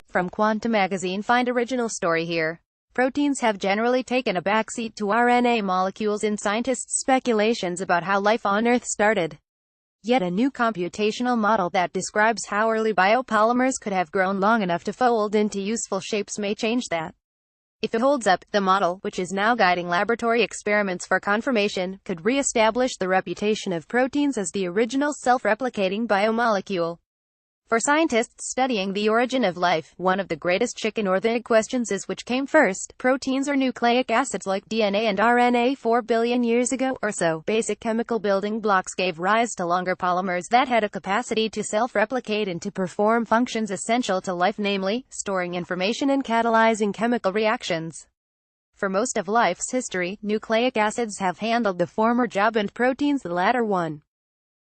From Quantum Magazine. Find original story here. Proteins have generally taken a backseat to RNA molecules in scientists' speculations about how life on Earth started. Yet a new computational model that describes how early biopolymers could have grown long enough to fold into useful shapes may change that. If it holds up, the model, which is now guiding laboratory experiments for confirmation, could re-establish the reputation of proteins as the original self-replicating biomolecule. For scientists studying the origin of life, one of the greatest chicken or the egg questions is which came first, proteins or nucleic acids like DNA and RNA. 4 billion years ago or so, basic chemical building blocks gave rise to longer polymers that had a capacity to self-replicate and to perform functions essential to life, namely, storing information and catalyzing chemical reactions. For most of life's history, nucleic acids have handled the former job and proteins the latter one.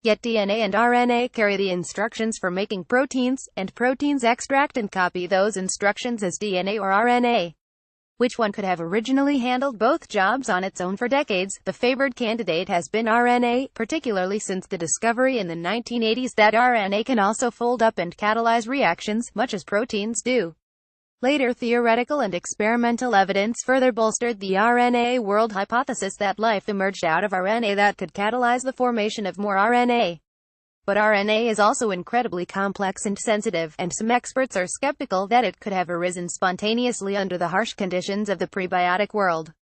Yet DNA and RNA carry the instructions for making proteins, and proteins extract and copy those instructions as DNA or RNA. Which one could have originally handled both jobs on its own? For decades, the favored candidate has been RNA, particularly since the discovery in the 1980s that RNA can also fold up and catalyze reactions, much as proteins do. Later theoretical and experimental evidence further bolstered the RNA world hypothesis that life emerged out of RNA that could catalyze the formation of more RNA. But RNA is also incredibly complex and sensitive, and some experts are skeptical that it could have arisen spontaneously under the harsh conditions of the prebiotic world.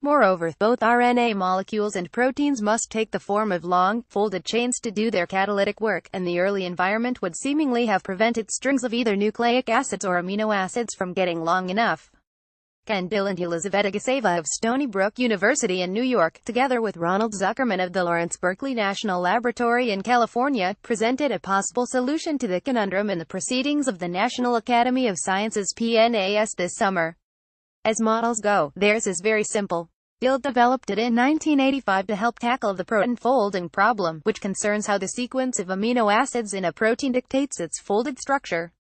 Moreover, both RNA molecules and proteins must take the form of long, folded chains to do their catalytic work, and the early environment would seemingly have prevented strings of either nucleic acids or amino acids from getting long enough. Ken Dill and Elizaveta Gaseva of Stony Brook University in New York, together with Ronald Zuckerman of the Lawrence Berkeley National Laboratory in California, presented a possible solution to the conundrum in the Proceedings of the National Academy of Sciences (PNAS) this summer. As models go, theirs is very simple. Dill developed it in 1985 to help tackle the protein folding problem, which concerns how the sequence of amino acids in a protein dictates its folded structure.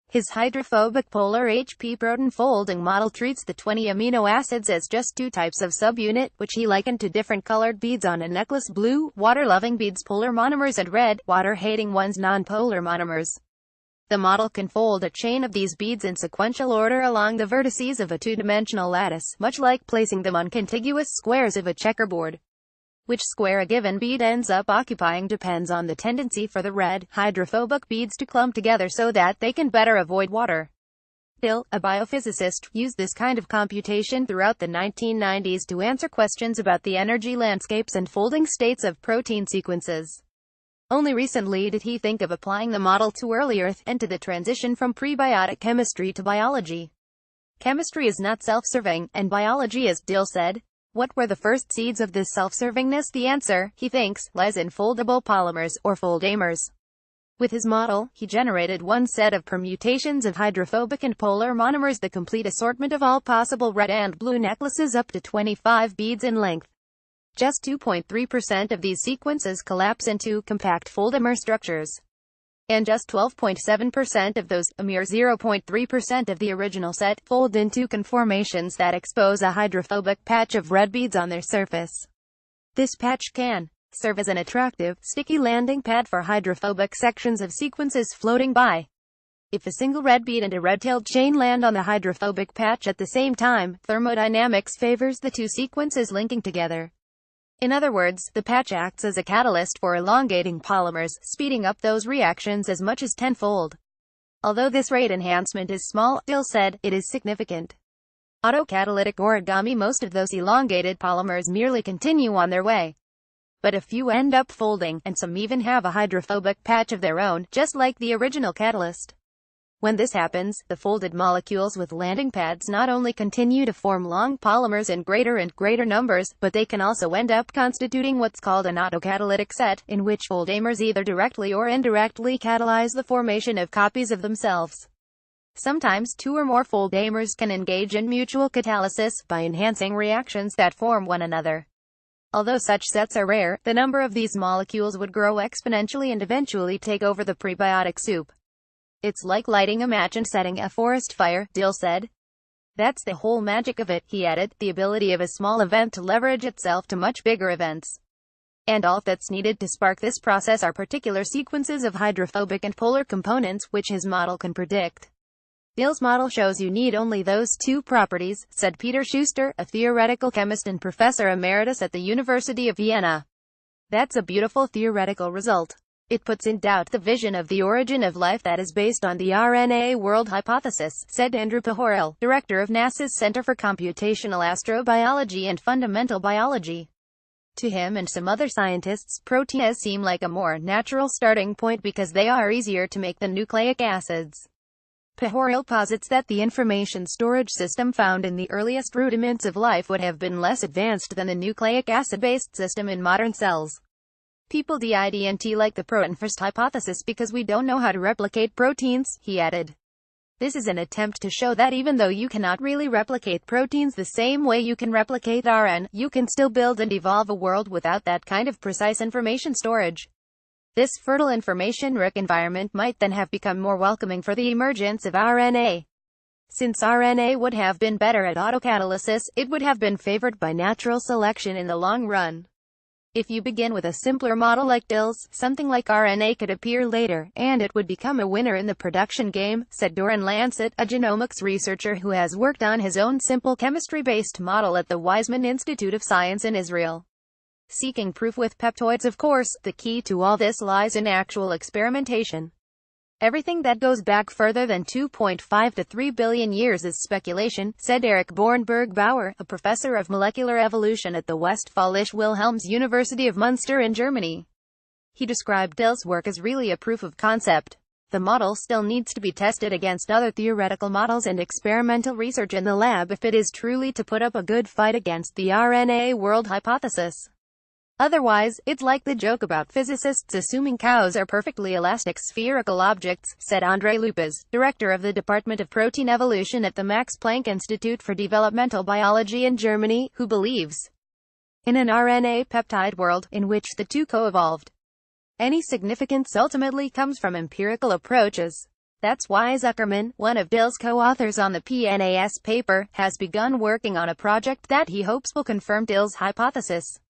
His hydrophobic polar HP protein folding model treats the 20 amino acids as just two types of subunit, which he likened to different colored beads on a necklace: blue, water-loving beads, polar monomers, and red, water-hating ones, non-polar monomers. The model can fold a chain of these beads in sequential order along the vertices of a two-dimensional lattice, much like placing them on contiguous squares of a checkerboard. Which square a given bead ends up occupying depends on the tendency for the red, hydrophobic beads to clump together so that they can better avoid water. Dill, a biophysicist, used this kind of computation throughout the 1990s to answer questions about the energy landscapes and folding states of protein sequences. Only recently did he think of applying the model to early Earth, and to the transition from prebiotic chemistry to biology. Chemistry is not self-serving, and biology is, Dill said. What were the first seeds of this self-servingness? The answer, he thinks, lies in foldable polymers, or foldamers. With his model, he generated one set of permutations of hydrophobic and polar monomers, the complete assortment of all possible red and blue necklaces up to 25 beads in length. Just 2.3% of these sequences collapse into compact foldamer structures. And just 12.7% of those, a mere 0.3% of the original set, fold into conformations that expose a hydrophobic patch of red beads on their surface. This patch can serve as an attractive, sticky landing pad for hydrophobic sections of sequences floating by. If a single red bead and a red-tailed chain land on the hydrophobic patch at the same time, thermodynamics favors the two sequences linking together. In other words, the patch acts as a catalyst for elongating polymers, speeding up those reactions as much as tenfold. Although this rate enhancement is small, Dill said, it is significant. Autocatalytic origami: most of those elongated polymers merely continue on their way. But a few end up folding, and some even have a hydrophobic patch of their own, just like the original catalyst. When this happens, the folded molecules with landing pads not only continue to form long polymers in greater and greater numbers, but they can also end up constituting what's called an autocatalytic set, in which foldamers either directly or indirectly catalyze the formation of copies of themselves. Sometimes two or more foldamers can engage in mutual catalysis, by enhancing reactions that form one another. Although such sets are rare, the number of these molecules would grow exponentially and eventually take over the prebiotic soup. It's like lighting a match and setting a forest fire, Dill said. That's the whole magic of it, he added, the ability of a small event to leverage itself to much bigger events. And all that's needed to spark this process are particular sequences of hydrophobic and polar components, which his model can predict. Dill's model shows you need only those two properties, said Peter Schuster, a theoretical chemist and professor emeritus at the University of Vienna. That's a beautiful theoretical result. It puts in doubt the vision of the origin of life that is based on the RNA world hypothesis, said Andrew Pahorel, director of NASA's Center for Computational Astrobiology and Fundamental Biology. To him and some other scientists, proteins seem like a more natural starting point because they are easier to make than nucleic acids. Pahorel posits that the information storage system found in the earliest rudiments of life would have been less advanced than the nucleic acid-based system in modern cells. People didn't like the protein first hypothesis because we don't know how to replicate proteins, he added. This is an attempt to show that even though you cannot really replicate proteins the same way you can replicate RNA, you can still build and evolve a world without that kind of precise information storage. This fertile information-rich environment might then have become more welcoming for the emergence of RNA. Since RNA would have been better at autocatalysis, it would have been favored by natural selection in the long run. If you begin with a simpler model like Dill's, something like RNA could appear later, and it would become a winner in the production game, said Doran Lancet, a genomics researcher who has worked on his own simple chemistry-based model at the Weizmann Institute of Science in Israel. Seeking proof with peptoids. Of course, the key to all this lies in actual experimentation. Everything that goes back further than 2.5 to 3 billion years is speculation, said Eric Bornberg-Bauer, a professor of molecular evolution at the Westfälische Wilhelms University of Munster in Germany. He described Dill's work as really a proof of concept. The model still needs to be tested against other theoretical models and experimental research in the lab if it is truly to put up a good fight against the RNA world hypothesis. Otherwise, it's like the joke about physicists assuming cows are perfectly elastic spherical objects, said André Lupas, director of the Department of Protein Evolution at the Max Planck Institute for Developmental Biology in Germany, who believes in an RNA peptide world, in which the two co-evolved. Any significance ultimately comes from empirical approaches. That's why Zuckerman, one of Dill's co-authors on the PNAS paper, has begun working on a project that he hopes will confirm Dill's hypothesis.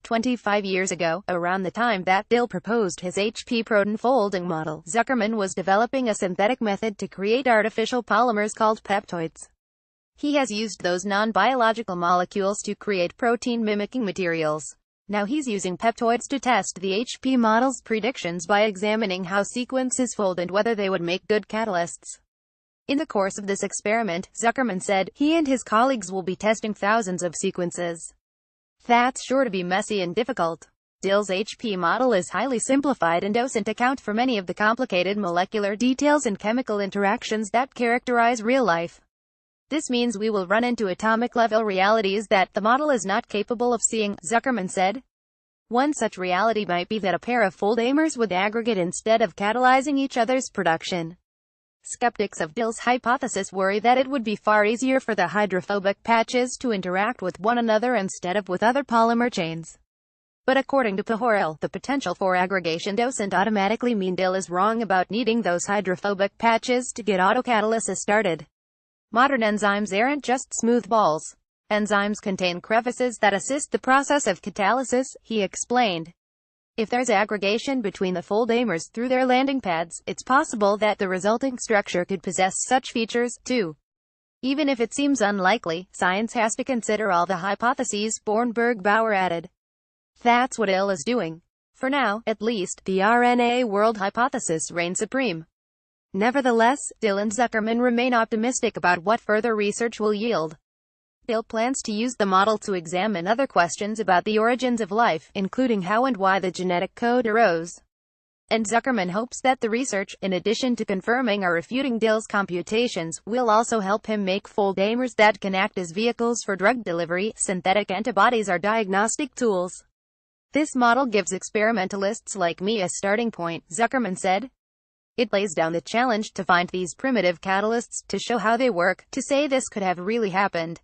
25 years ago, around the time that Dill proposed his HP protein folding model, Zuckerman was developing a synthetic method to create artificial polymers called peptoids. He has used those non-biological molecules to create protein-mimicking materials. Now he's using peptoids to test the HP model's predictions by examining how sequences fold and whether they would make good catalysts. In the course of this experiment, Zuckerman said, he and his colleagues will be testing thousands of sequences. That's sure to be messy and difficult. Dill's HP model is highly simplified and doesn't account for many of the complicated molecular details and chemical interactions that characterize real life. This means we will run into atomic-level realities that the model is not capable of seeing, Zuckerman said. One such reality might be that a pair of foldamers would aggregate instead of catalyzing each other's production. Skeptics of Dill's hypothesis worry that it would be far easier for the hydrophobic patches to interact with one another instead of with other polymer chains. But according to Pahorel, the potential for aggregation doesn't automatically mean Dill is wrong about needing those hydrophobic patches to get autocatalysis started. Modern enzymes aren't just smooth balls. Enzymes contain crevices that assist the process of catalysis, he explained. If there's aggregation between the foldamers through their landing pads, it's possible that the resulting structure could possess such features, too. Even if it seems unlikely, science has to consider all the hypotheses, Bornberg-Bauer added. That's what Dill is doing. For now, at least, the RNA world hypothesis reigns supreme. Nevertheless, Dill and Zuckerman remain optimistic about what further research will yield. Dill plans to use the model to examine other questions about the origins of life, including how and why the genetic code arose. And Zuckerman hopes that the research, in addition to confirming or refuting Dill's computations, will also help him make foldamers that can act as vehicles for drug delivery. Synthetic antibodies are diagnostic tools. This model gives experimentalists like me a starting point, Zuckerman said. It lays down the challenge to find these primitive catalysts, to show how they work, to say this could have really happened.